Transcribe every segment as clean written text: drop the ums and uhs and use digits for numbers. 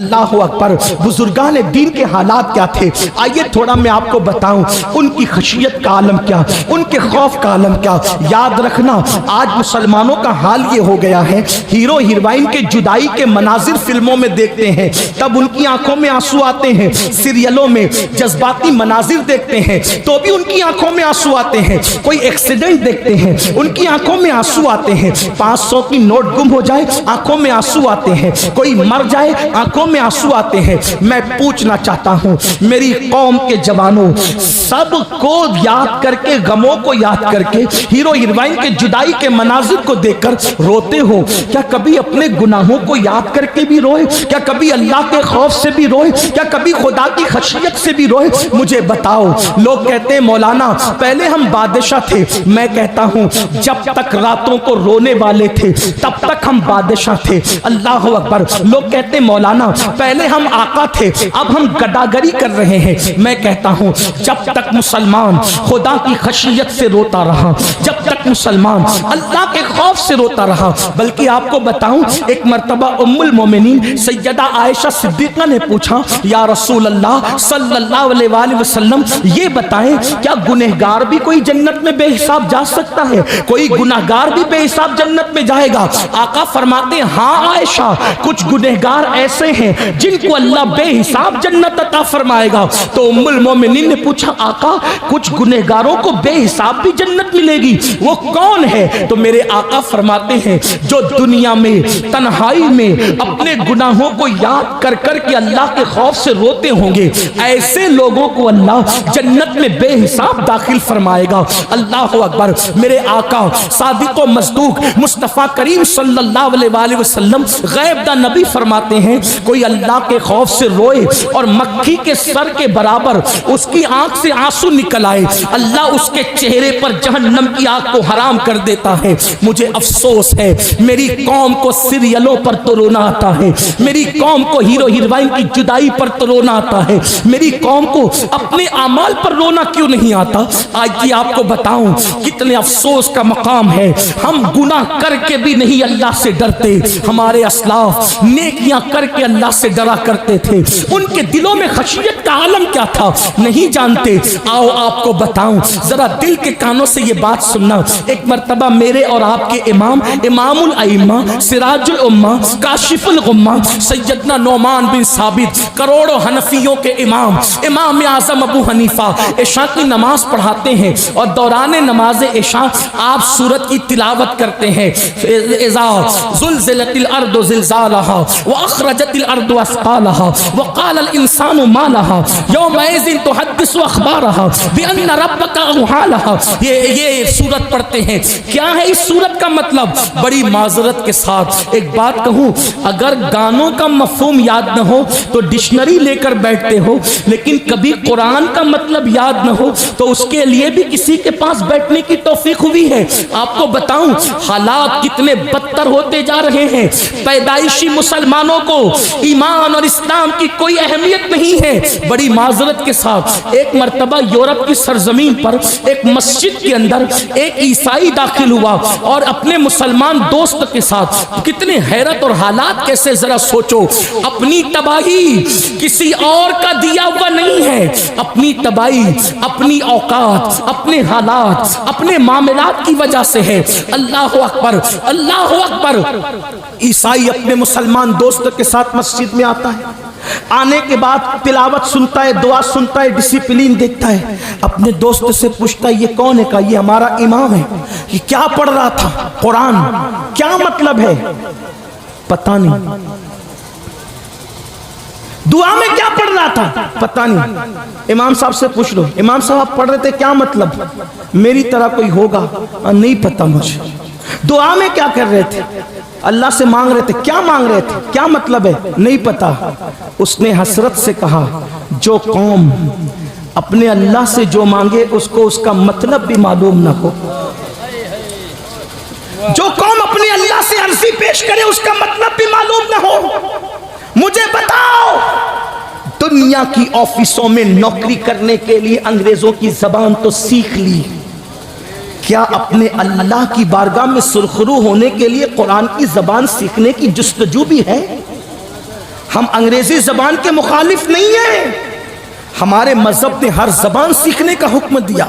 اللہ اکبر، بزرگان دین کے حالات کیا تھے؟ آئیے تھوڑا میں آپ کو بتاؤں ان کی خشیت کا عالم کیا، ان کے خوف کا عالم کیا۔ یاد رکھنا آج مسلمانوں کا حال یہ ہو گیا ہے، ہیرو ہیروئن کے جدائی کے مناظر فلموں میں دیکھتے ہیں تب ان کی آنکھوں میں آنسو آتے ہیں، سیریلوں میں جذباتی مناظر دیکھتے ہیں تو بھی ان کی آنکھوں میں آنسو آتے ہیں، کوئی ایکسیڈنٹ دیکھتے ہیں ان کی آنکھوں میں آنسو آتے ہیں، 500 کی نوٹ گم ہو جائے آنکھوں میں آنسو آتے ہیں، کوئی مر جائے آنکھوں میں آنسو آتے ہیں۔ میں پوچھنا چاہتا ہوں میری قوم کے جوانوں، سب کو یاد کر کے، غموں کو یاد کر کے، ہیرو ہیروئن کے جدائی کے مناظر کو دیکھ کر روتے ہو؟ کیا کبھی اپنے گناہوں کو یاد کر کے بھی روئے؟ کیا کبھی اللہ کے خوف سے بھی روئے؟ کیا کبھی خدا کی خشیت سے بھی روئے؟ مجھے بتاؤ۔ لوگ کہتے ہیں مولانا پہلے ہم بادشاہ تھے، میں کہتا ہوں جب تک راتوں کو رونے والے تھے تب تک ہم بادشاہ تھے۔ اللہ اکبر۔ لوگ کہتے ہیں مولانا پہلے ہم آقا تھے اب ہم گداگری کر رہے ہیں، میں کہتا ہوں جب تک مسلمان خدا کی خشیت سے روتا رہا، جب تک مسلمان اللہ کے خوف سے روتا رہا۔ بلکہ آپ کو بتاؤں ایک مرتبہ ام المومنین سیدہ عائشہ صدیقہ نے پوچھا یا رسول اللہ صلی اللہ علیہ وآلہ وسلم یہ بتائیں کیا گنہگار بھی کوئی جنت میں بے حساب جا سکتا ہے؟ کوئی گنہگار بھی بے حساب جنت میں جائے گا؟ آقا فرماتے ہیں ہاں عائشہ، کچھ گنہگار ایسے ہیں جن کو اللہ بے حساب جنت عطا فرمائے گا۔ تو ام المومنین نے پوچھا آقا کچھ گنہگاروں کو بے حساب بھی جنت ملے گی، وہ کون ہے؟ تو میرے آقا فرماتے ہیں جو دنیا میں تنہائی میں اپنے گناہوں کو یاد کر کر کے اللہ کے خوف سے روتے ہوں گے، ایسے لوگوں کو اللہ جنت میں بے حساب داخل فرمائے گا۔ اللہ اکبر۔ میرے آقا صادق و مصدوق مصطفیٰ کریم صلی اللہ علیہ وآلہ وسلم غیب دا نبی فرماتے ہیں کوئی اللہ کے خوف سے روئے اور مکھی کے سر کے برابر اس کی آنکھ سے آنسو نکل آئے، اللہ اس کے چہرے پر جہنم کی آگ کو حرام کر دیتا ہے۔ مجھے افسوس ہے میری قوم کو سیریلوں پر تو رونا آتا ہے، میری قوم کو ہیرو ہیروئن کی جدائی پر تو رونا آتا ہے، میری قوم کو اپنے اعمال پر رونا کیوں نہیں آتا؟ آج کی آپ کو بتاؤں کتنے افسوس کا مقام ہے، ہم گناہ کر کے بھی نہیں اللہ سے ڈرتے۔ ہمارے اسلاف نیکیاں کر کے اللہ سے ڈرا کرتے تھے، ان کے دلوں میں خشیت کا عالم کیا تھا نہیں جانتے۔ آؤ آپ کو بتاؤں، ذرا دل کے کانوں سے یہ بات سننا۔ ایک مرتبہ میرے اور آپ کے امام الائمہ سراج الامہ کاشف الغمہ سیدنا نعمان بن ثابت کروڑوں حنفیوں کے امام اعظم ابو حنیفہ عشاء کی نماز پڑھاتے ہیں اور دوران نماز عشاء آپ سورت کی تلاوت کرتے ہیں اذا زلزلت الارض زلزالها واخرجت الارض اثقالها وقال الانسان ما لها يومئذ تحدث اخبارها بان ربك اوحى لها۔ یہ سورت پڑھتے ہیں۔ کیا ہے اس سورت کا مطلب؟ بڑی معذرت کے ساتھ ایک بات کہوں، اگر گانوں کا مفہوم یاد نہ ہو تو ڈکشنری لے کر بیٹھتے ہو، لیکن کبھی قرآن کا مطلب یاد نہ ہو تو اس کے لیے بھی کسی کے پاس بیٹھنے کی توفیق ہوئی ہے۔ آپ کو بتاؤں حالات کتنے بدتر ہوتے جا رہے ہیں، پیدائشی مسلمانوں کو ایمان اور اسلام کی کوئی اہمیت نہیں ہے۔ بڑی معذرت کے ساتھ ایک مرتبہ یورپ کی سرزمین پر ایک مسجد کے اندر ایک عیسائی داخل ہوا اور اپنے مسلمان دوست کے ساتھ، کتنے حیرت اور حالات کیسے ذرا سوچو، اپنی تباہی کسی اور کا دیا ہوا نہیں ہے، اپنی تباہی اپنی اوقات، اپنے حالات، اپنے معاملات کی وجہ سے ہے۔ اللہ اکبر، اللہ اکبر۔ عیسائی اپنے مسلمان دوست کے ساتھ مسجد میں آتا ہے، آنے کے بعد تلاوت سنتا ہے، دعا سنتا ہے، ڈسپلین دیکھتا ہے، اپنے دوست سے پوچھتا ہے یہ کون ہے؟ کہا یہ ہمارا امام ہے۔ یہ کیا پڑھ رہا تھا؟ قرآن۔ کیا مطلب ہے؟ پتہ نہیں۔ دعا میں کیا پڑھ رہا تھا؟ پتہ نہیں۔ امام صاحب سے پوچھ لو، امام صاحب پڑھ رہے تھے کیا مطلب؟ میری طرح کوئی ہوگا؟ نہیں پتہ مجھے۔ دعا میں کیا کر رہے تھے؟ اللہ سے مانگ رہے تھے، کیا مانگ رہے تھے؟ کیا مطلب ہے؟ نہیں پتا۔ اس نے حسرت سے کہا جو قوم اپنے اللہ سے جو مانگے اس کو اس کا مطلب بھی معلوم نہ ہو، جو قوم اپنے اللہ سے عرضی پیش کرے اس کا مطلب بھی معلوم نہ ہو۔ مجھے بتاؤ دنیا کی آفسوں میں نوکری کرنے کے لیے انگریزوں کی زبان تو سیکھ لی، کیا اپنے اللہ کی بارگاہ میں سرخرو ہونے کے لیے قرآن کی زبان سیکھنے کی جستجو بھی ہے؟ ہم انگریزی زبان کے مخالف نہیں ہیں، ہمارے مذہب نے ہر زبان سیکھنے کا حکم دیا،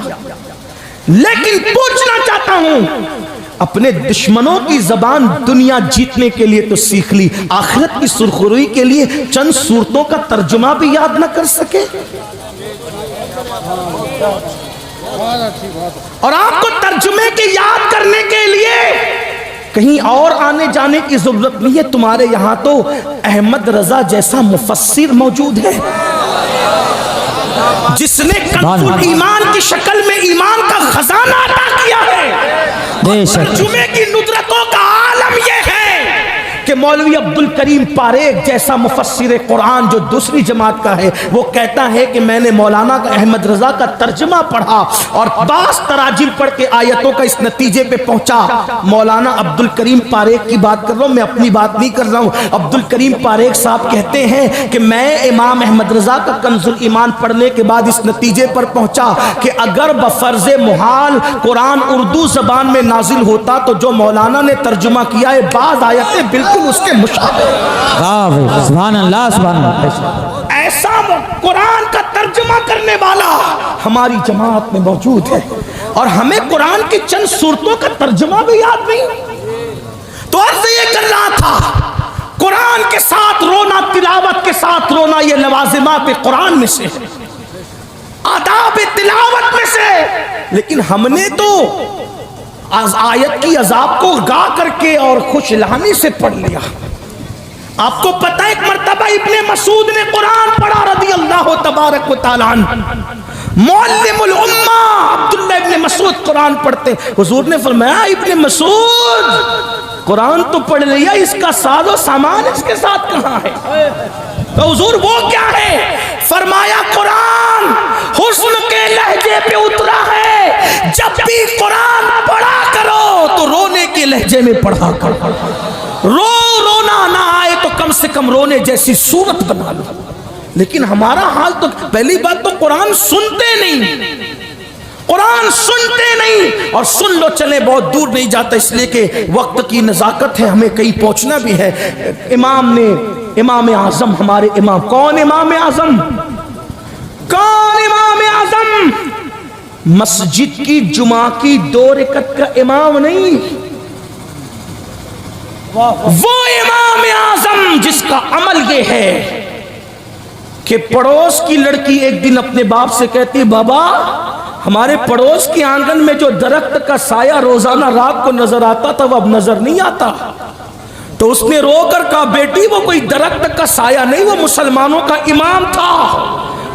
لیکن پوچھنا چاہتا ہوں اپنے دشمنوں کی زبان دنیا جیتنے کے لیے تو سیکھ لی، آخرت کی سرخروئی کے لیے چند صورتوں کا ترجمہ بھی یاد نہ کر سکے؟ اور آپ کو ترجمے کے یاد کرنے کے لیے کہیں اور آنے جانے کی ضرورت نہیں ہے، تمہارے یہاں تو احمد رضا جیسا مفسر موجود ہے جس نے کنز الایمان کی شکل میں ایمان کا خزانہ عطا کیا ہے۔ ترجمے کی ندرتوں کا عالم یہ ہے کہ مولوی عبدالکریم پاریک جیسا مفسر قرآن جو دوسری جماعت کا ہے، وہ کہتا ہے کہ میں نے مولانا احمد رضا کا ترجمہ پڑھا اور بعض تراجم پڑھ کے آیتوں کا اس نتیجے پہ پہنچا۔ مولانا عبدالکریم پاریک کی بات کر رہا ہوں، میں اپنی بات نہیں کر رہا ہوں۔ عبدالکریم پاریک صاحب کہتے ہیں کہ میں امام احمد رضا کا کنز الایمان پڑھنے کے بعد اس نتیجے پر پہنچا کہ اگر بفرض محال قرآن اردو زبان میں نازل ہوتا تو جو مولانا نے ترجمہ کیا ہے بعض آیتیں بالکل اس کے مشابہ، سبحان اللہ سبحان اللہ، ایسا قرآن کا ترجمہ کرنے والا ہماری جماعت میں موجود ہے، اور ہمیں قرآن کی چند صورتوں کا ترجمہ بھی یاد نہیں۔ تو عرض یہ کر رہا تھا قرآن کے ساتھ رونا، تلاوت کے ساتھ رونا یہ لوازمات قرآن میں سے، آداب تلاوت میں سے، لیکن ہم نے تو آیت کی عذاب کو گا کر کے اور خوش لہانی سے پڑھ لیا۔ آپ کو پتہ ایک مرتبہ ابن مسعود نے قرآن پڑھا رضی اللہ تبارک و تعالیٰ عنہ، معلم الامہ عبداللہ ابن مسعود قرآن پڑھتے، حضور نے فرمایا ابن مسعود قرآن تو پڑھ لیا، اس کا ساز و سامان اس کے ساتھ کہاں ہے؟ تو حضور وہ کیا ہے؟ فرمایا قرآن حسن کے لہجے پہ اترا ہے، جب بھی قرآن پڑھا کرو تو رونے کے لہجے میں پڑھا کرو، رونا نہ آئے تو کم سے کم رونے جیسی صورت بنا لو۔ لیکن ہمارا حال تو پہلی بات تو قرآن سنتے نہیں، قرآن سنتے نہیں، اور سن لو چلے بہت دور نہیں جاتا، اس لیے کہ وقت کی نزاکت ہے، ہمیں کہیں پہنچنا بھی ہے۔ امام اعظم ہمارے امام، کون امام اعظم؟ کون امام اعظم؟ مسجد کی جمعہ کی 2 رکعت کا امام نہیں، وہ امام اعظم جس کا عمل یہ ہے کہ پڑوس کی لڑکی ایک دن اپنے باپ سے کہتی، بابا ہمارے پڑوس کے آنگن میں جو درخت کا سایہ روزانہ رات کو نظر آتا تھا وہ اب نظر نہیں آتا۔ تو اس نے رو کر کہا، بیٹی وہ کوئی درخت کا سایہ نہیں، وہ مسلمانوں کا امام تھا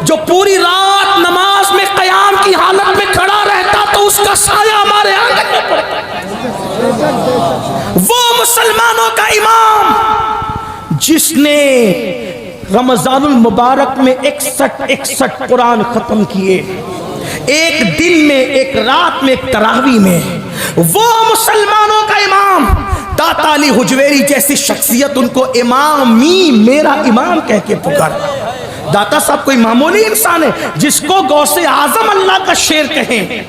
جو پوری رات نماز میں قیام کی حالت میں کھڑا رہتا تو اس کا سایہ ہمارے آنگن میں پڑتا۔ وہ مسلمانوں کا امام جس نے رمضان المبارک میں 61 قرآن ختم کیے، ایک دن میں، ایک رات میں، ایک تراویح میں، وہ مسلمانوں کا امام داتا علی حجویری جیسی شخصیت ان کو امامی، میرا امام کہہ کے پکار۔ داتا صاحب کوئی معمولی انسان ہے جس کو غوث اعظم اللہ کا شیر کہیں۔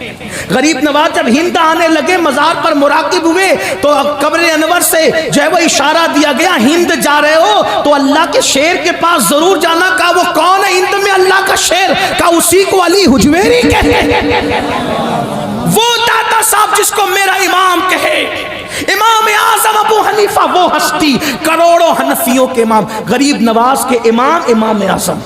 غریب نواز جب ہند آنے لگے مزار پر مراقب ہوئے تو قبر انور سے جو ہے وہ اشارہ دیا گیا، ہند جا رہے ہو تو اللہ کے شیر کے پاس ضرور جانا۔ کہا وہ کون ہے ہند میں اللہ کا شیر؟ کہا اسی کو علی حجویری کہتے ہیں۔ وہ داتا صاحب جس کو میرا امام کہے، امام اعظم ابو حنیفہ، وہ ہستی کروڑوں حنفیوں کے امام، غریب نواز کے امام، امام اعظم،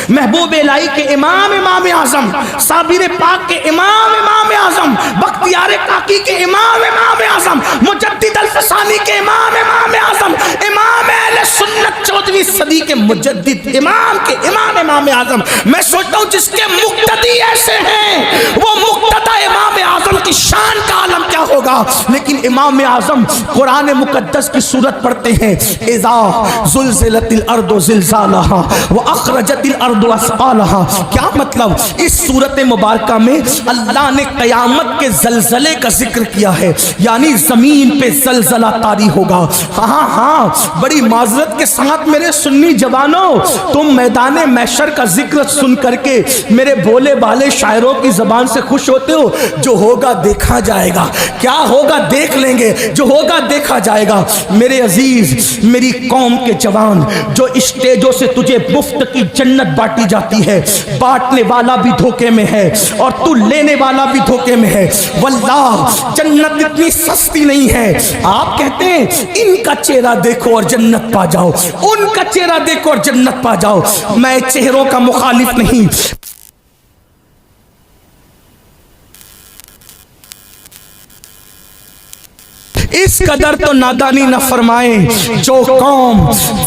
محبوب الہی کے امام، امام اعظم، صابر پاک کے امام، امام اعظم، بختیار کاکی کے امام، امام اعظم، مجدد الفسانی کے امام، امام اعظم، امام اہل سنت 14ویں صدی کے مجدد امام کے امام، امام اعظم۔ میں سوچتا ہوں جس کے مقتدی ایسے ہیں وہ مقتدی امام اعظم کی شان کا عالم کیا ہوگا۔ لیکن امام اعظم قرآن مقدس کی سورت پڑھتے ہیں، اذا زلزلت الارض زلزالها واخرجت الارض والارض اسقالها، کیا مطلب؟ اس صورت مبارکہ میں اللہ نے قیامت کے زلزلے کا ذکر کیا ہے، یعنی زمین پہ زلزلہ طاری ہوگا۔ ہاں بڑی معذرت کے ساتھ میرے سنی جوانوں، تم میدان محشر کا ذکر سن کر کے میرے بھولے بالے شاعروں کی زبان سے خوش ہوتے ہو۔ جو ہوگا دیکھا جائے گا، کیا ہوگا دیکھ لیں گے، جو ہوگا دیکھا جائے گا۔ میرے عزیز، میری قوم کے جوان، جو اسٹیجوں سے تجھے مفت کی جنت بانٹی جاتی ہے، بانٹنے والا بھی دھوکے میں ہے اور تو لینے والا بھی دھوکے میں ہے۔ واللہ جنت اتنی سستی نہیں ہے۔ آپ کہتے ہیں ان کا چہرہ دیکھو اور جنت پا جاؤ، ان کا چہرہ دیکھو اور جنت پا جاؤ۔ میں چہروں کا مخالف نہیں، اس قدر تو نادانی نہ فرمائیں۔ جو قوم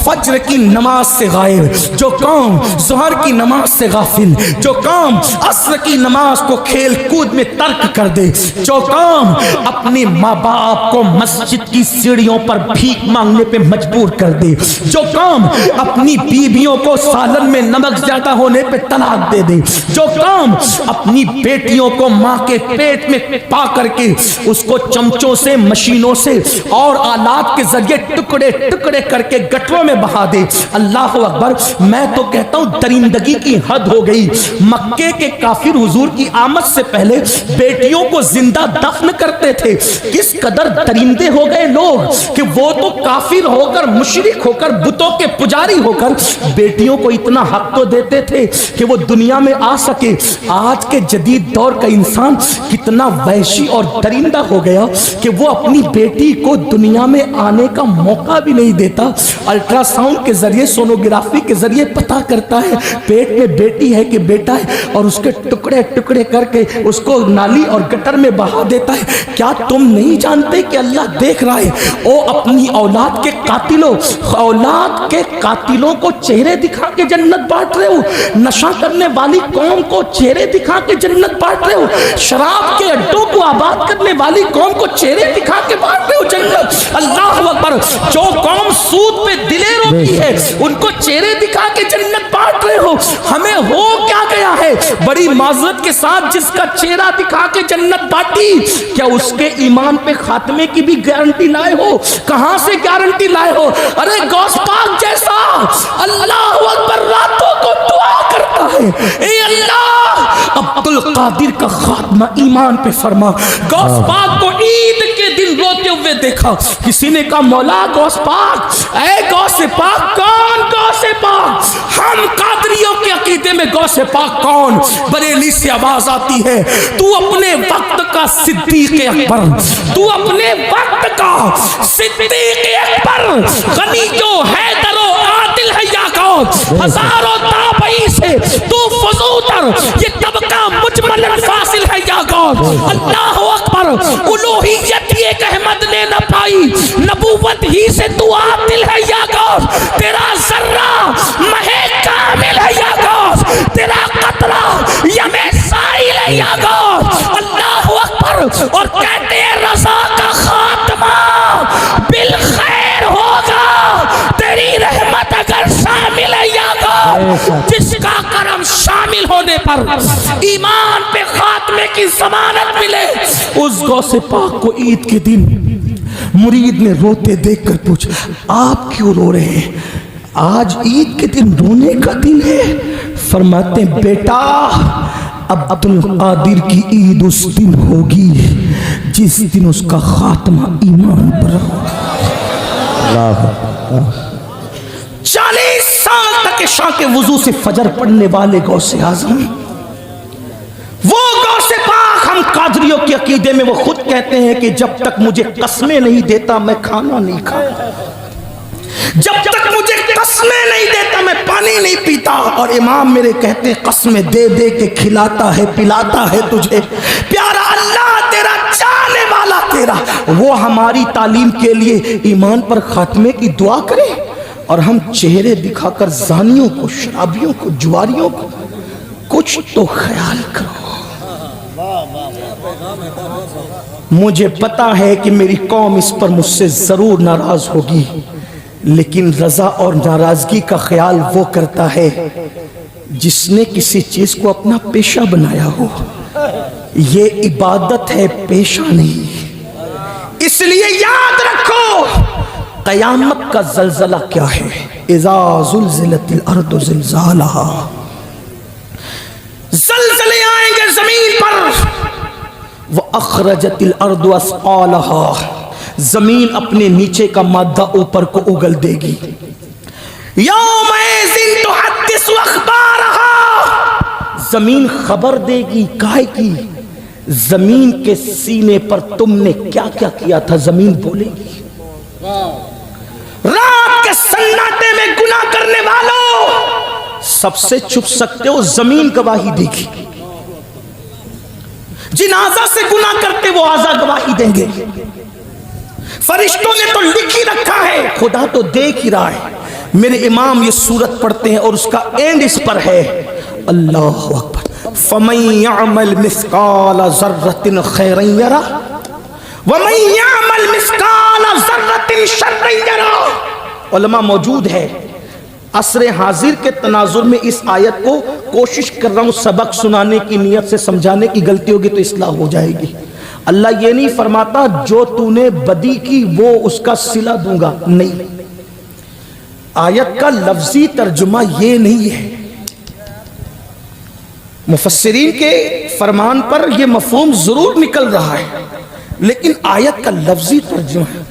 فجر کی نماز سے غائب، جو قوم ظہر کی نماز سے غافل، جو قوم عصر کی نماز کو کھیل کود میں ترک کر دے، جو قوم اپنے ماں باپ کو مسجد کی سیڑھیوں پر بھیک مانگنے پہ مجبور کر دے، جو قوم اپنی بیویوں کو سالن میں نمک زیادہ ہونے پہ طلاق دے دے، جو قوم اپنی بیٹیوں کو ماں کے پیٹ میں پا کر کے اس کو چمچوں سے، مشینوں سے اور آلات کے ذریعے ٹکڑے ٹکڑے کر کے گٹروں میں بہا دے۔ اللہ اکبر، میں تو کہتا ہوں درندگی کی حد ہو گئی۔ مکے کے کافر حضور کی آمد سے پہلے بیٹیوں کو زندہ دفن کرتے تھے۔ کس قدر درندے ہو گئے لوگ کہ وہ تو کافر ہو کر، مشرک ہو کر، بتوں کے پجاری ہو کر بیٹیوں کو اتنا حق تو دیتے تھے کہ وہ دنیا میں آ سکے۔ آج کے جدید دور کا انسان کتنا وحشی اور درندہ ہو گیا کہ وہ اپنی بیٹی کو دنیا میں آنے کا موقع بھی نہیں دیتا۔ الٹرا ساؤنڈ کے ذریعے، سونوگرافی کے ذریعے پتا کرتا ہے پیٹ میں بیٹی ہے کہ بیٹا ہے، اور اس کے ٹکڑے ٹکڑے کر کے اس کو نالی اور گٹر میں بہا دیتا ہے۔ کیا تم نہیں جانتے کہ اللہ دیکھ رہا ہے؟ او اپنی اولاد کے قاتلوں، اولاد کے قاتلوں کو چہرے دکھا کے جنت بانٹ رہے ہو، نشہ کرنے والی قوم کو چہرے دکھا کے جنت بانٹ رہے ہو، شراب کے اڈوں کو آباد کرنے والی قوم کو چہرے دکھا کے بانٹ رہے ہو جنت۔ اللہ اکبر، جو قوم سود پہ دلیر ہوتی ہے ان کو چہرے دکھا کے جنت بانٹ رہے ہو۔ ہمیں ہو کیا گیا ہے؟ بڑی معذرت کے ساتھ جس کا چہرہ دکھا کے جنت بانٹی، کیا اس کے ایمان پہ خاتمے کی بھی گارنٹی لائے ہو؟ کہاں سے گارنٹی لائے ہو؟ ارے غوث پاک جیسا اللہ اکبر راتوں کو دعا کرتا ہے، اے اللہ عبد القادر کا خاتمہ ایمان پہ فرما۔ غوث پاک کو عید کے دن روتے ہوئے دیکھا، کسی نے کہا مولا غوث پاک، اے غوث پاک کون؟ غوث پاک ہم قادریوں کے عقیدے میں غوث پاک کون؟ بریلی سے آواز آتی ہے، تو اپنے وقت کا صدیق اکبر، تو اپنے وقت کا صدیق اکبر، غنی جو حیدر و عادل ہے یا کون؟ ہزاروں تابعی سے تو فضوتر، یہ طبقہ مجمل فاصل ہے یا کون؟ اللہ اکبر، الوہیت ایک احمد نے نہ پائی، نبوت ہی سے تو عادل ہے یا کون؟ تیرا ذرہ مہے کامل ہے یا کون؟ تیرا قطرہ یم سائل ہے یا کون؟ اللہ اکبر، اور کہتے ہیں رضا کا خاتمہ بالخیر ہوگا، تیری رحمت اگر شامل ہے یا کون؟ جس کا کرم شامل ہونے پر ایمان پہ خاتمے کی ضمانت ملے۔ اس غوث پاک کو عید کے دن مرید نے روتے دیکھ کر پوچھا، آپ کیوں رو رہے ہیں؟ آج عید کے دن رونے کا دن ہے؟ فرماتے ہیں بیٹا، عبد القادر کی عید اس دن ہوگی جس دن اس کا خاتمہ ایمان پر ہوگا۔ 40 سال تک عشاء کے وضو سے فجر پڑھنے والے غوث اعظم، وہ غوث پاک ہم قادریوں کے عقیدے میں وہ خود کہتے ہیں کہ جب تک مجھے قسمیں نہیں دیتا میں کھانا نہیں کھاتا، جب تک مجھے قسمیں نہیں دیتا میں پانی نہیں پیتا، اور امام میرے کہتے ہیں قسمیں دے دے کے کھلاتا ہے پلاتا ہے تجھے پیارا اللہ تیرا، چاہنے والا تیرا۔ وہ ہماری تعلیم کے لیے ایمان پر خاتمے کی دعا کرے اور ہم چہرے دکھا کر زانیوں کو، شرابیوں کو، جواریوں کو، کچھ تو خیال کرو۔ مجھے پتا ہے کہ میری قوم اس پر مجھ سے ضرور ناراض ہوگی، لیکن رضا اور ناراضگی کا خیال وہ کرتا ہے جس نے کسی چیز کو اپنا پیشہ بنایا ہو. یہ عبادت ہے، پیشہ نہیں. اس لیے یاد رکھو قیامت کا زلزلہ کیا ہے. اذا زلزلت الارض زلزالہا، زلزلے آئیں گے زمین پر. وَأَخْرَجَتِ الْأَرْضُ أَثْقَالَهَا، زمین اپنے نیچے کا مادہ اوپر کو اگل دے گی. یومئذ تحدث اخبارها، زمین خبر دے گی. کائے کی؟ زمین کے سینے پر تم نے کیا کیا کیا تھا زمین بولے گی. رات کے سناٹے میں گناہ کرنے والوں سب سے چھپ سکتے ہو، زمین گواہی دے گی. جن اعضاء سے گناہ کرتے وہ اعضاء گواہی دیں گے. فرشتوں نے تو لکھ ہی رکھا ہے، خدا تو دیکھ ہی رہا ہے. میرے امام یہ سورت پڑھتے ہیں اور اس کا اینڈ اس پر ہے. اللہ اکبر. فَمَن يَعْمَلْ مِثْقَالَ ذَرَّةٍ خَيْرًا يَرَهُ وَمَن يَعْمَلْ مِثْقَالَ ذَرَّةٍ شَرًّا يَرَهُ. علماء موجود ہے. عصر حاضر کے تناظر میں اس آیت کو کوشش کر رہا ہوں سبق سنانے کی نیت سے سمجھانے کی، غلطی ہوگی تو اصلاح ہو جائے گی. اللہ یہ نہیں فرماتا جو تو نے بدی کی وہ اس کا صلہ دوں گا، نہیں. آیت کا لفظی ترجمہ یہ نہیں ہے. مفسرین کے فرمان پر یہ مفہوم ضرور نکل رہا ہے، لیکن آیت کا لفظی ترجمہ ہے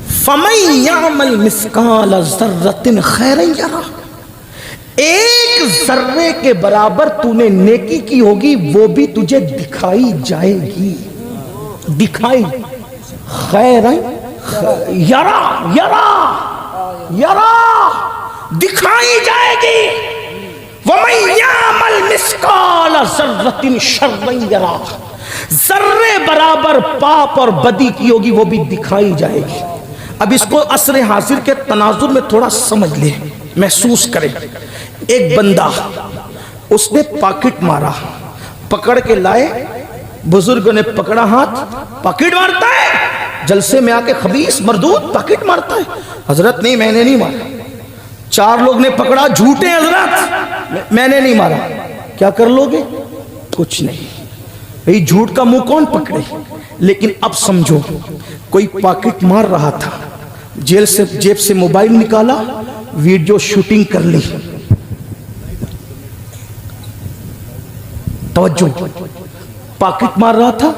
فَمَن يَعْمَلْ مِثْقَالَ ذَرَّةٍ خَيْرًا يَرَهُ. ایک ذرے کے برابر تو نے نیکی کی ہوگی وہ بھی تجھے دکھائی جائے گی. دکھائی خیرًا یرا یرا یرا دکھائی جائے گی. وَمَن يَعْمَلْ مِثْقَالَ ذَرَّةٍ شَرًّا يَرَهُ، ذرے برابر پاپ اور بدی کی ہوگی وہ بھی دکھائی جائے گی. اب اس کو عصر حاضر کے تناظر میں تھوڑا سمجھ لیں، محسوس کریں. ایک بندہ اس نے پاکٹ مارا، پکڑ کے لائے، بزرگوں نے پکڑا ہاتھ. پاکٹ مارتا ہے، جلسے میں آ کے خبیث مردود پاکٹ مارتا ہے. حضرت نہیں میں نے نہیں مارا. 4 لوگ نے پکڑا، جھوٹے حضرت میں نے نہیں مارا. کیا کر لو گے؟ کچھ نہیں. بھئی جھوٹ کا منہ کون پکڑے. لیکن اب سمجھو کوئی پاکٹ مار رہا تھا، جیب سے موبائل نکالا، ویڈیو شوٹنگ کر لی. توجہ، پاکٹ مار رہا تھا،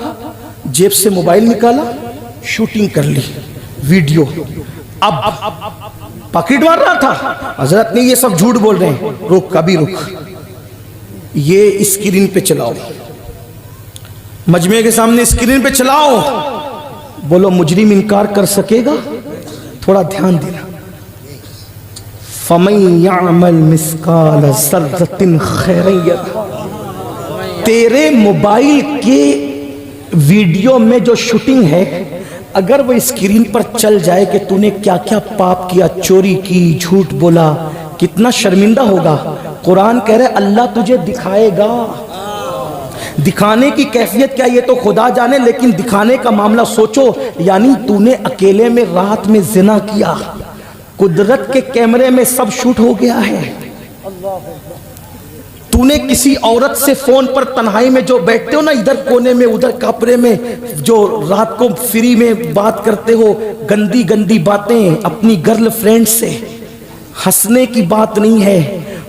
جیب سے موبائل نکالا، شوٹنگ کر لی، ویڈیو. اب پاکٹ مار رہا تھا. حضرت نہیں یہ سب جھوٹ بول رہے ہیں. رک ابھی رک، یہ اسکرین پہ چلاؤ، مجمع کے سامنے اسکرین پہ چلاؤ. بولو مجرم انکار کر سکے گا؟ تھوڑا دھیان دینا. فَمَن يَعْمَلْ مِثْقَالَ ذَرَّةٍ خَيْرًا يَرَهُ. تیرے موبائل کے ویڈیو میں جو شوٹنگ ہے اگر وہ اسکرین پر چل جائے کہ تو نے کیا کیا پاپ کیا، چوری کی، جھوٹ بولا، کتنا شرمندہ ہوگا. قرآن کہہ رہے اللہ تجھے دکھائے گا. دکھانے کی کیفیت کیا یہ تو خدا جانے، لیکن دکھانے کا معاملہ سوچو. یعنی تو نے اکیلے میں رات میں زنا کیا، قدرت کے کیمرے میں سب شوٹ ہو گیا ہے. تو نے کسی عورت سے فون پر تنہائی میں جو بیٹھتے ہو نا، ادھر کونے میں ادھر کپڑے میں، جو رات کو فری میں بات کرتے ہو گندی گندی باتیں اپنی گرل فرینڈ سے، ہنسنے کی بات نہیں ہے.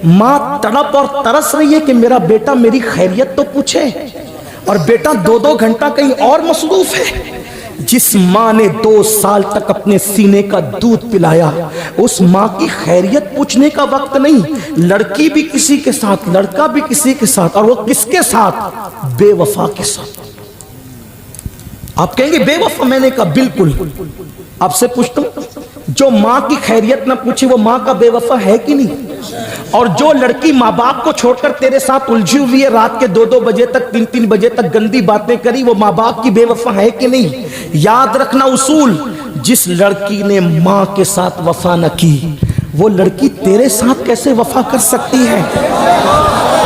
ماں تڑپ اور ترس رہی ہے کہ میرا بیٹا میری خیریت تو پوچھے، اور بیٹا 2 گھنٹہ کہیں اور مصروف ہے. جس ماں نے 2 سال تک اپنے سینے کا دودھ پلایا، اس ماں کی خیریت پوچھنے کا وقت نہیں. لڑکی بھی کسی کے ساتھ، لڑکا بھی کسی کے ساتھ، اور وہ کس کے ساتھ؟ بے وفا کے ساتھ. آپ کہیں گے بے وفا؟ میں نے کہا بالکل. آپ سے پوچھتا ہوں جو ماں کی خیریت نہ پوچھے وہ ماں کا بے وفا ہے کہ نہیں؟ اور جو لڑکی ماں باپ کو چھوڑ کر تیرے ساتھ الجھی ہوئی ہے، رات کے 2 بجے تک 3 بجے تک گندی باتیں کری، وہ ماں باپ کی بے وفا ہے کہ نہیں؟ یاد رکھنا اصول، جس لڑکی نے ماں کے ساتھ وفا نہ کی وہ لڑکی تیرے ساتھ کیسے وفا کر سکتی ہے؟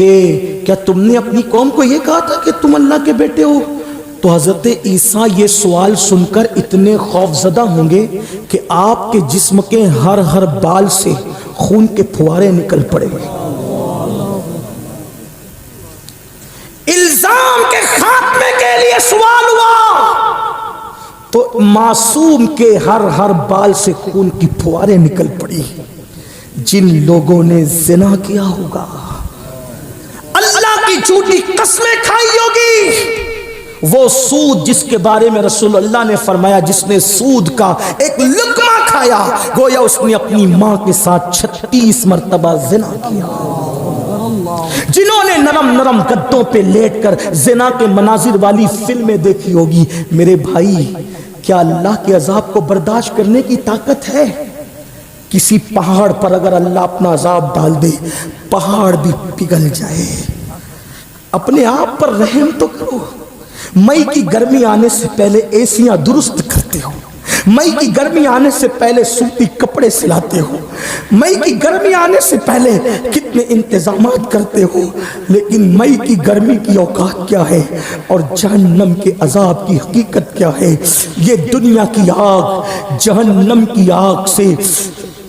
کہ کیا تم نے اپنی قوم کو یہ کہا تھا کہ تم اللہ کے بیٹے ہو؟ تو حضرت عیسیٰ یہ سوال سن کر اتنے خوف زدہ ہوں گے کہ آپ کے جسم کے ہر بال سے خون کے پھوارے نکل پڑے گے۔ الزام کے خاتمے کے لیے سوال ہوا تو معصوم کے ہر بال سے خون کی پھوارے نکل پڑی۔ جن لوگوں نے زنا کیا ہوگا، اللہ کی جھوٹی قسمیں کھائی ہوگی، وہ سود جس کے بارے میں رسول اللہ نے فرمایا جس نے سود کا ایک لقمہ کھایا گویا اس نے اپنی ماں کے ساتھ 36 مرتبہ زنا کیا۔ جنہوں نے نرم گدوں پہ لیٹ کر زنا کے مناظر والی فلمیں دیکھی ہوگی، میرے بھائی کیا اللہ کے عذاب کو برداشت کرنے کی طاقت ہے؟ کسی پہاڑ پر اگر اللہ اپنا عذاب ڈال دے پہاڑ بھی پگھل جائے۔ اپنے آپ پر رحم تو کرو۔ مئی کی گرمی آنے سے پہلے ایسیاں درست کرتے ہو، مئی کی گرمی آنے سے پہلے سوتی کپڑے سلاتے ہو، مئی کی گرمی آنے سے پہلے کتنے انتظامات کرتے ہو، لیکن مئی کی گرمی کی اوقات کیا ہے اور جہنم کے عذاب کی حقیقت کیا ہے؟ یہ دنیا کی آگ جہنم کی آگ سے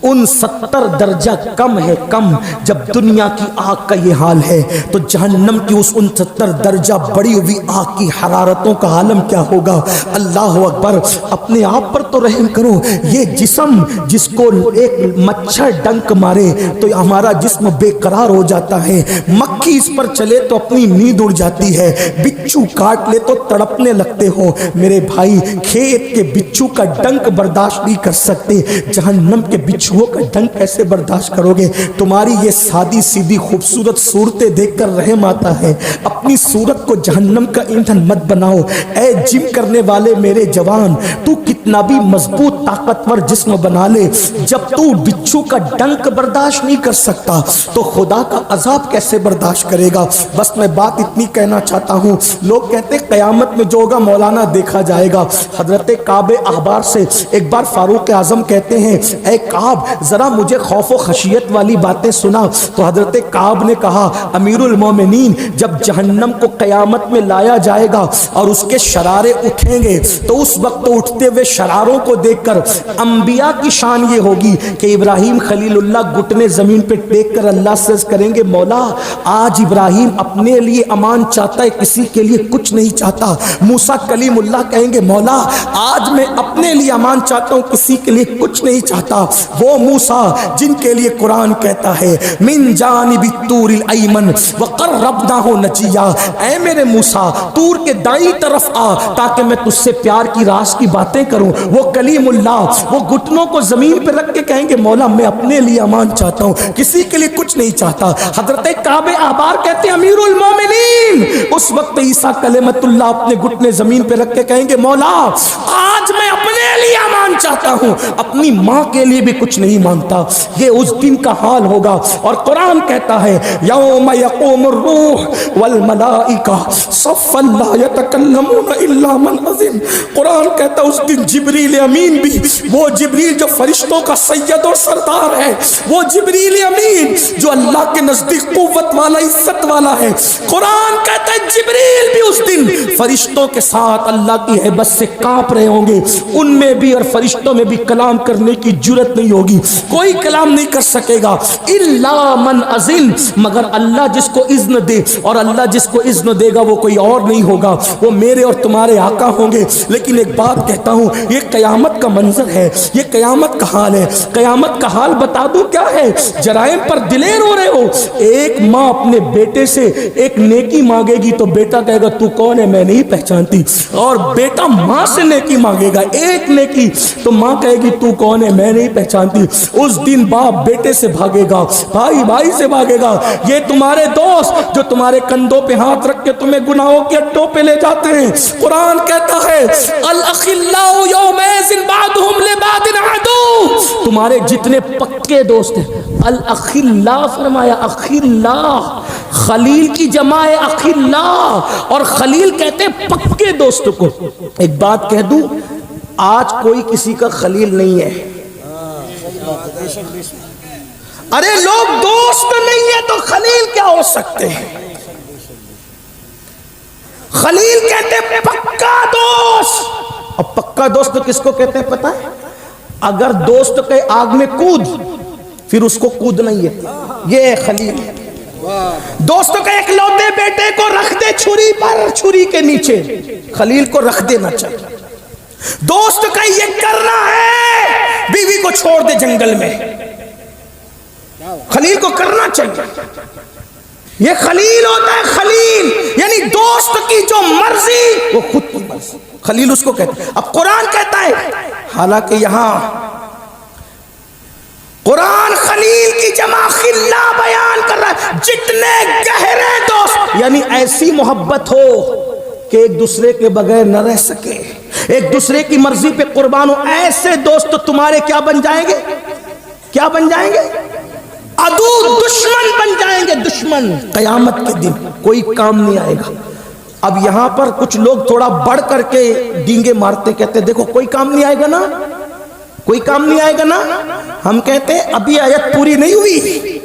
69 درجہ کم ہے، کم۔ جب دنیا کی آگ کا یہ حال ہے تو جہنم کی اس 69 درجہ بڑی ہوئی آگ کی حرارتوں کا عالم کیا ہوگا؟ اللہ اکبر۔ اپنے آپ پر تو رحم کرو۔ یہ جسم جس کو ایک مچھر ڈنک مارے تو ہمارا جسم بے قرار ہو جاتا ہے، مکھی اس پر چلے تو اپنی نیند اڑ جاتی ہے، بچھو کاٹ لے تو تڑپنے لگتے ہو۔ میرے بھائی کھیت کے بچھو کا ڈنک برداشت نہیں کر سکتے، جہنم کے بچھو کا ڈنک کیسے برداشت کرو گے؟ تمہاری یہ سادی سیدھی خوبصورت صورتیں دیکھ کر رحم آتا ہے۔ اپنی صورت کو جہنم کا ایندھن مت بناؤ۔ اے جم کرنے والے میرے جوان، تو کتنا بھی مضبوط طاقتور جسم بنا لے، جب تو بچھو کا ڈنک برداشت نہیں کر سکتا تو خدا کا عذاب کیسے برداشت کرے گا؟ بس میں بات اتنی کہنا چاہتا ہوں۔ لوگ کہتے ہیں قیامت میں جو ہوگا مولانا دیکھا جائے گا۔ حضرت کعب احبار سے ایک بار فاروق اعظم کہتے ہیں اے کعب ذرا مجھے خوف و خشیت والی باتیں سنا۔ تو حضرت کعب نے کہا امیر المومنین جب جہنم کو قیامت میں لایا جائے گا اور اس کے شرارے اٹھیں گے تو اس وقت اٹھتے ہوئے شراروں کو دیکھ کر انبیاء کی شان یہ ہوگی کہ ابراہیم خلیل اللہ گھٹنے زمین پہ ٹیک کر اللہ سے کریں گے مولا آج ابراہیم اپنے لیے امان چاہتا ہے، کسی کے لیے کچھ نہیں چاہتا۔ موسیٰ کلیم اللہ کہیں گے مولا آج میں اپنے لیے امان چاہتا ہوں، کسی کے لیے کچھ نہیں چاہتا۔ وہ موسیٰ جن کے لیے قرآن کہتا ہے من جانب الطور الایمن وقربناہ نجیا، اے میرے موسیٰ طور کے دائیں طرف آ تاکہ میں تجھ سے پیار کی راز کی باتیں کروں۔ وہ کلیم اللہ وہ گھٹنوں کو زمین پہ رکھ کے کہیں گے مولا میں اپنے لیے امان چاہتا ہوں، کسی کے لیے کچھ نہیں چاہتا۔ حضرت کعب احبار کہتے ہیں امیر المومنین اس وقت عیسیٰ کلمت اللہ اپنے گھٹنے زمین پہ رکھ کے کہیں گے مولا آج میں اپنے لیے امان چاہتا ہوں، اپنی ماں کے لیے بھی کچھ نہیں مانگتا۔ یہ اس دن کا حال ہوگا اور قرآن کہتا ہے یوم یقوم الروح والملائکہ صفا لا یتکلمون الا من اذن۔ قرآن کہتا ہے اس دن جبریل امین بھی، وہ جبریل جو فرشتوں کا سید اور سردار ہے، وہ جبریل امین جو اللہ کے نزدیک قوت والا عزت والا ہے، قرآن کہتا ہے جبریل بھی اس دن فرشتوں کے ساتھ اللہ کی ہیبت سے کانپ رہے ہوں گے۔ ان میں بھی اور فرشتوں میں بھی کلام کرنے کی جرت نہیں ہوگی، کوئی کلام نہیں کر سکے گا الا من اذن، مگر اللہ جس کو اذن دے، اور اللہ جس کو اذن دے گا وہ کوئی اور نہیں ہوگا، وہ میرے اور تمہارے آقا ہوں گے۔ لیکن ایک بات کہتا ہوں یہ قیامت کا منظر ہے، یہ قیامت کا حال ہے۔ قیامت کا حال بتا دوں کیا ہے؟ جرائم پر دلیر ہو رہے ہو، ایک ماں اپنے بیٹے سے ایک نیکی مانگے گی تو بیٹا کہے گا تو کون ہے میں نہیں پہچانتی، اور بیٹا ماں سے نیکی مانگے گا ایک نیکی تو ماں کہے گی تو کون ہے میں نہیں پہچانتی۔ اس دن باپ بیٹے سے بھاگے گا، بھائی بھائی سے بھاگے گا۔ یہ تمہارے دوست جو تمہارے کندھوں پہ ہاتھ رکھ کے تمہیں گناہوں کے اڈوں پہ لے جاتے ہیں، قرآن کہتا ہے الاخلاء یومئذ بعضهم لبعض عدو، تمہارے جتنے پکے دوست ہیں الاخلاء فرمایا، اخلاء خلیل کی جمع ہے اخلاء، اور خلیل کہتے ہیں پکے دوست کو۔ ایک بات کہہ دوں آج کوئی کسی کا خلیل نہیں ہے، ارے لوگ دوست نہیں ہے تو خلیل کیا ہو سکتے ہیں؟ خلیل کہتے ہیں پکا دوست. اب پکا دوست کس کو کہتے ہیں پتہ ہے؟ اگر دوست کے آگ میں کود پھر اس کو کودنا ہی ہے، یہ ہے خلیل. دوست کے ایک لوتے بیٹے کو رکھ دے چھری پر، چھری کے نیچے، خلیل کو رکھ دینا چاہیے. دوست کا یہ کرنا ہے بیوی کو چھوڑ دے جنگل میں، خلیل کو کرنا چاہیے. یہ خلیل ہوتا ہے، خلیل یعنی دوست کی جو مرضی وہ خود کی مرضی، خلیل اس کو کہتے ہیں. اب قرآن کہتا ہے، حالانکہ یہاں قرآن خلیل کی جمع خلا بیان کر رہا ہے، جتنے گہرے دوست، یعنی ایسی محبت ہو کہ ایک دوسرے کے بغیر نہ رہ سکے، ایک دوسرے کی مرضی پہ قربان ہو. ایسے دوست تمہارے کیا بن جائیں گے؟ کیا بن جائیں گے؟ عدو، دشمن بن جائیں گے. دشمن قیامت کے دن کوئی کام نہیں آئے گا. اب یہاں پر کچھ لوگ تھوڑا بڑھ کر کے ڈینگے مارتے، کہتے دیکھو کوئی کام نہیں آئے گا نا، کوئی کام نہیں آئے گا نا. ہم کہتے ہیں ابھی آیت پوری نہیں ہوئی.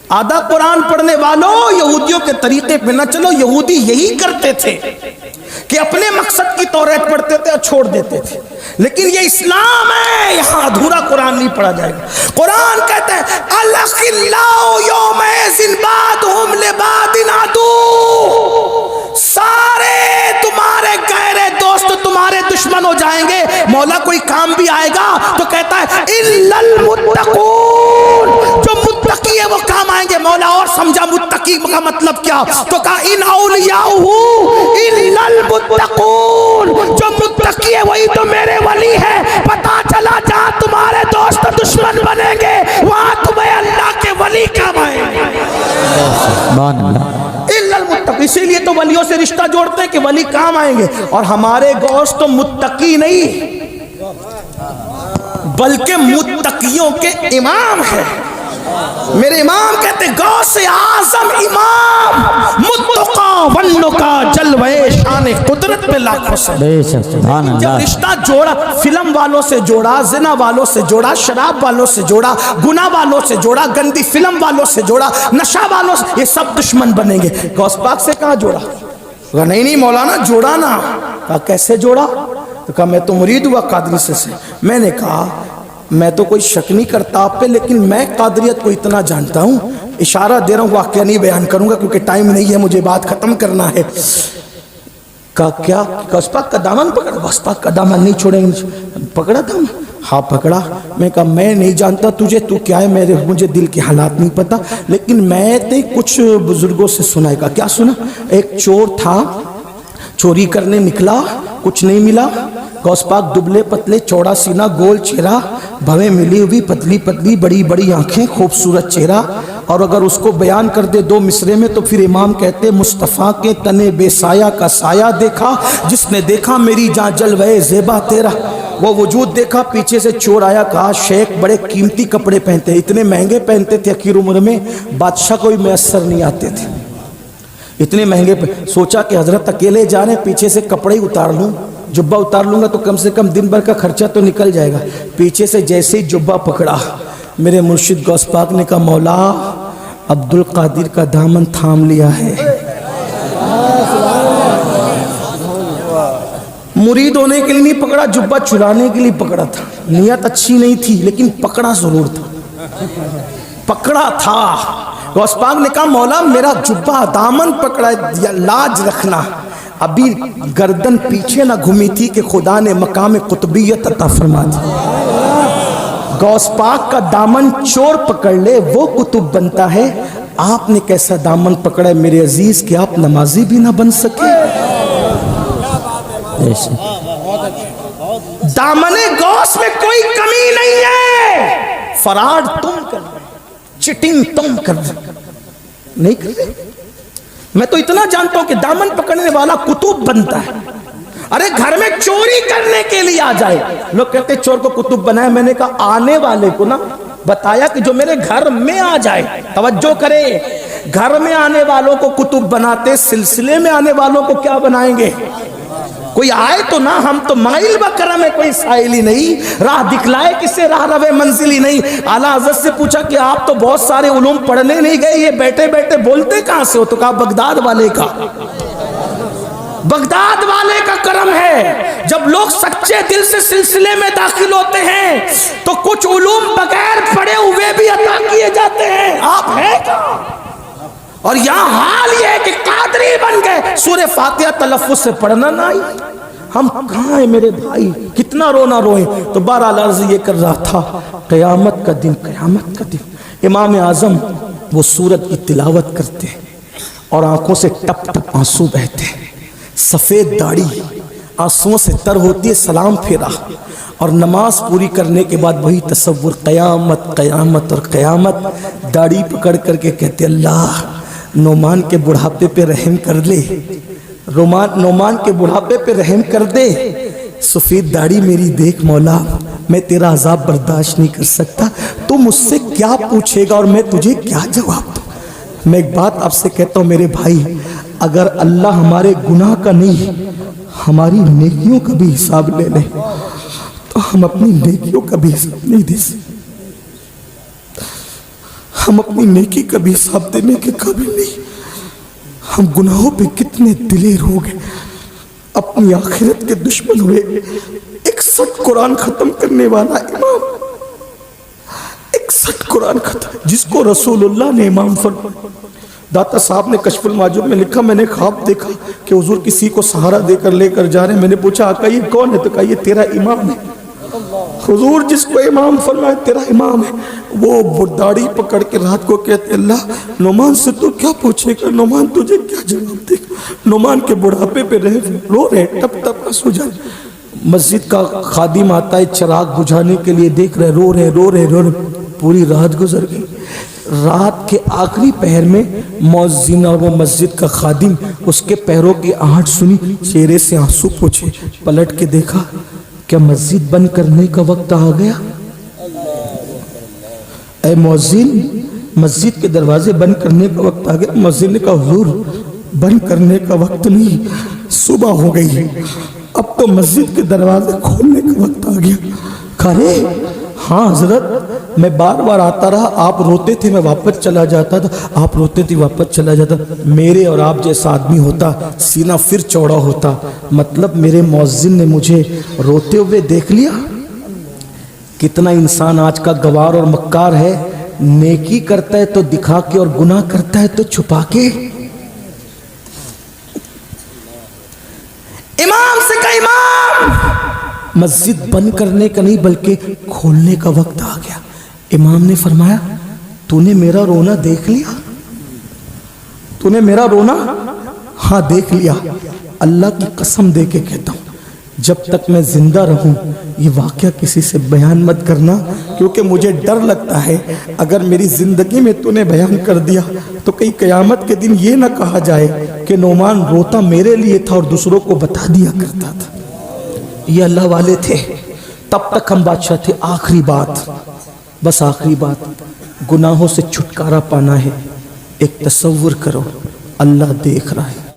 آدھا قرآن پڑھنے والوں یہودیوں کے طریقے پہ نہ چلو. یہودی یہی کرتے تھے کہ اپنے مقصد کی توریت پڑھتے تھے اور چھوڑ دیتے تھے، لیکن یہ اسلام ہے، یہاں ادھورا قرآن نہیں پڑھا جائے گا. قرآن کہتا ہے الاخلاء یومئذ بعضهم لبعض عدو، سارے تمہارے گہرے دوست تمہارے دشمن ہو جائیں گے. مولا کوئی کام بھی آئے گا تو کہتا ہے الا المتقون، جو متقی ہے وہ کام آئیں گے. مولا اور سمجھا متقی کا مطلب کیا؟ تو کہا ان اولیاءہ الا المتقون، جو متقی ہے وہی تو میرے ولی ہے. پتا چلا جہاں تمہارے دوست دشمن بنیں گے وہاں تمہیں اللہ کے ولی کام آئیں گے. الا المتقی، اسی لیے تو ولیوں سے رشتہ جوڑتے ہیں کہ ولی کام آئیں گے. اور ہمارے دوست تو متقی نہیں بلکہ متقیوں کے امام ہیں. میرے امام کہتے غوث اعظم امام متقا ونکا جلوے شان قدرت پہ لاکھوں سے. جب رشتہ جوڑا، فلم والوں سے جوڑا، زنا والوں سے جوڑا، شراب والوں سے جوڑا، گناہ والوں سے جوڑا، گندی فلم والوں سے جوڑا، نشہ والوں سے، یہ سب دشمن بنیں گے. غوث پاک سے کہاں جوڑا؟ کہا نہیں مولانا جوڑا نا. کہا کیسے جوڑا؟ تو کہا میں تو مرید ہوا قادری سے. میں نے کہا میں تو کوئی شک نہیں کرتا آپ پہ، لیکن میں قادریت کو اتنا جانتا ہوں، اشارہ دے رہا ہوں، واقعہ نہیں بیان کروں گا کیونکہ ٹائم نہیں ہے، مجھے بات ختم کرنا ہے. کہا کیا؟ غوث پاک کا دامن پکڑا. غوث پاک کا دامن نہیں چھوڑیں گے. پکڑا دامن؟ ہاں پکڑا. میں کہا میں نہیں جانتا تجھے، تو کیا ہے، مجھے دل کے حالات نہیں پتا، لیکن میں نے کچھ بزرگوں سے سنا ہے. کہا کیا سنا؟ ایک چور تھا، چوری کرنے نکلا، کچھ نہیں ملا. غوث پاک دبلے پتلے، چوڑا سینہ، گول چہرہ، بھویں ملی ہوئی، پتلی پتلی، بڑی بڑی آنکھیں، خوبصورت چہرہ. اور اگر اس کو بیان کر دے دو مصرے میں تو پھر امام کہتے مصطفیٰ کے تنے بے سایہ کا سایہ دیکھا، جس نے دیکھا میری جان جلوے زیبا تیرا. وہ وجود دیکھا، پیچھے سے چور آیا. کہا شیخ بڑے قیمتی کپڑے پہنتے ہیں، اتنے مہنگے پہنتے تھے، اخیر عمر میں بادشاہ کوئی میسر نہیں آتے تھے، اتنے مہنگے. سوچا کہ حضرت اکیلے جا رہے ہیں، پیچھے سے کپڑے ہی اتار لوں، جبہ اتار لوں گا تو کم سے کم دن بھر کا خرچہ تو نکل جائے گا. پیچھے سے جیسے ہی جبہ پکڑا، میرے مرشد غوث پاک نے کہا مولا عبد القادر کا دامن تھام لیا ہے. مرید ہونے کے لیے نہیں پکڑا، جبہ چرانے کے لیے پکڑا تھا. نیت اچھی نہیں تھی لیکن پکڑا ضرور تھا، پکڑا تھا. غوث پاک نے کہا مولا میرا جبہ دامن پکڑا ہے، لاج رکھنا. ابھی گردن پیچھے نہ گھومی تھی کہ خدا نے مقام قطبیت عطا فرما دی. غوث پاک کا دامن چور پکڑ لے وہ قطب بنتا ہے، آپ نے کیسا دامن پکڑا ہے میرے عزیز کہ آپ نمازی بھی نہ بن سکے. دامن غوث میں کوئی کمی نہیں ہے. فراڈ تم کر رہے، چٹنگ تم کر رہے، نہیں کر رہے. میں تو اتنا جانتا ہوں کہ دامن پکڑنے والا قطب بنتا ہے. ارے گھر میں چوری کرنے کے لیے آ جائے، لوگ کہتے چور کو قطب بنایا. میں نے کہا آنے والے کو نا بتایا کہ جو میرے گھر میں آ جائے. توجہ کرے، گھر میں آنے والوں کو قطب بناتے، سلسلے میں آنے والوں کو کیا بنائیں گے؟ کوئی آئے تو نہ, ہم تو مائل بکرم ہے, کوئی سائل ہی نہیں, راہ دکھلائے کسے راہ روے منزل ہی نہیں. اعلیٰ حضرت سے پوچھا کہ آپ تو بہت سارے علوم پڑھنے نہیں گئے, یہ بیٹھے بیٹھے بولتے کہاں سے ہو؟ تو کہا بغداد والے کا, بغداد والے کا کرم ہے. جب لوگ سچے دل سے سلسلے میں داخل ہوتے ہیں تو کچھ علوم بغیر پڑھے ہوئے بھی عطا کیے جاتے ہیں. آپ ہیں کہاں؟ اور یہاں حال یہ ہے کہ قادری بن گئے, سورہ فاتحہ تلفظ سے پڑھنا نہ آئی. ہم کہاں ہیں میرے بھائی, کتنا رونا روئیں. تو بہرحال عرض یہ کر رہا تھا, قیامت کا دن, قیامت کا دن, امام اعظم وہ سورت کی تلاوت کرتے اور آنکھوں سے ٹپ ٹپ آنسو بہتے, سفید داڑھی آنسوؤں سے تر ہوتی ہے, سلام پھیرا اور نماز پوری کرنے کے بعد وہی تصور, قیامت قیامت اور قیامت. داڑھی پکڑ کر کے کہتے اللہ نعمان کے بڑھاپے پہ رحم کر لے, نعمان کے بڑھاپے پہ رحم کر دے, سفید داڑھی میری دیکھ مولا, میں تیرا عذاب برداشت نہیں کر سکتا, تو مجھ سے کیا پوچھے گا اور میں تجھے کیا جواب دوں. میں ایک بات آپ سے کہتا ہوں میرے بھائی, اگر اللہ ہمارے گناہ کا نہیں ہماری نیکیوں کا بھی حساب لے لے تو ہم اپنی نیکیوں کا بھی حساب نہیں دے سکتے. ہم اپنی نیکی کا بھی حساب دینے کے قابل نہیں. ہم گناہوں پہ کتنے دلیر ہو گئے, اپنی آخرت کے دشمن ہوئے. 61 قرآن ختم کرنے والا امام, 61 قرآن ختم, جس کو رسول اللہ نے امام فرمایا. داتا صاحب نے کشف المعجوب میں لکھا, میں نے خواب دیکھا کہ حضور کسی کو سہارا دے کر لے کر جا رہے ہیں. میں نے پوچھا آقا یہ کون ہے؟ تو کہا یہ تیرا امام ہے. حضور جس کو امام فرمائے تیرا امام ہے. وہ داڑھی پکڑ کے رات کو کہتے اللہ نعمان سے تو کیا پوچھے گا, نعمان تجھے کیا جواب دے گا. نعمان کے بڑھاپے پہ رو رہے, ٹپ ٹپ آنسو جا رہے. مسجد کا خادم آتا ہے چراغ بجھانے کے لیے, دیکھ رہے رو رہے رو رہے رو رہے. پوری رات گزر گئی. رات کے آخری پہر میں مؤذن اور وہ مسجد کا خادم, اس کے پیروں کی آہٹ سنی, چہرے سے آنسو پوچھے, پلٹ کے دیکھا کیا مسجد بند کرنے کا وقت آ گیا؟ اے مؤذن مسجد کے دروازے بند کرنے کا وقت آ گیا. مؤذن نے کہا حضور بند کرنے کا وقت نہیں, صبح ہو گئی ہے, اب تو مسجد کے دروازے کھولنے کا وقت آ گیا. کہے ہاں حضرت میں بار بار آتا رہا, آپ روتے تھے میں واپس چلا جاتا تھا, آپ روتے تھے واپس چلا جاتا. میرے اور آپ جیسا آدمی ہوتا سینہ پھر چوڑا ہوتا. مطلب میرے مؤذن نے مجھے روتے ہوئے دیکھ لیا. کتنا انسان آج کا گوار اور مکار ہے, نیکی کرتا ہے تو دکھا کے اور گناہ کرتا ہے تو چھپا کے. امام سے کہا امام مسجد بند کرنے کا نہیں بلکہ کھولنے کا وقت آ گیا. امام نے فرمایا تو نے میرا رونا دیکھ لیا؟ تو نے میرا رونا؟ ہاں دیکھ لیا. اللہ کی قسم دے کے کہتا ہوں جب تک میں زندہ رہوں یہ واقعہ کسی سے بیان مت کرنا, کیونکہ مجھے ڈر لگتا ہے اگر میری زندگی میں تو نے بیان کر دیا تو کئی قیامت کے دن یہ نہ کہا جائے کہ نعمان روتا میرے لیے تھا اور دوسروں کو بتا دیا کرتا تھا. یہ اللہ والے تھے, تب تک ہم بادشاہ تھے. آخری بات, بس آخری بات, گناہوں سے چھٹکارا پانا ہے. ایک تصور کرو اللہ دیکھ رہا ہے,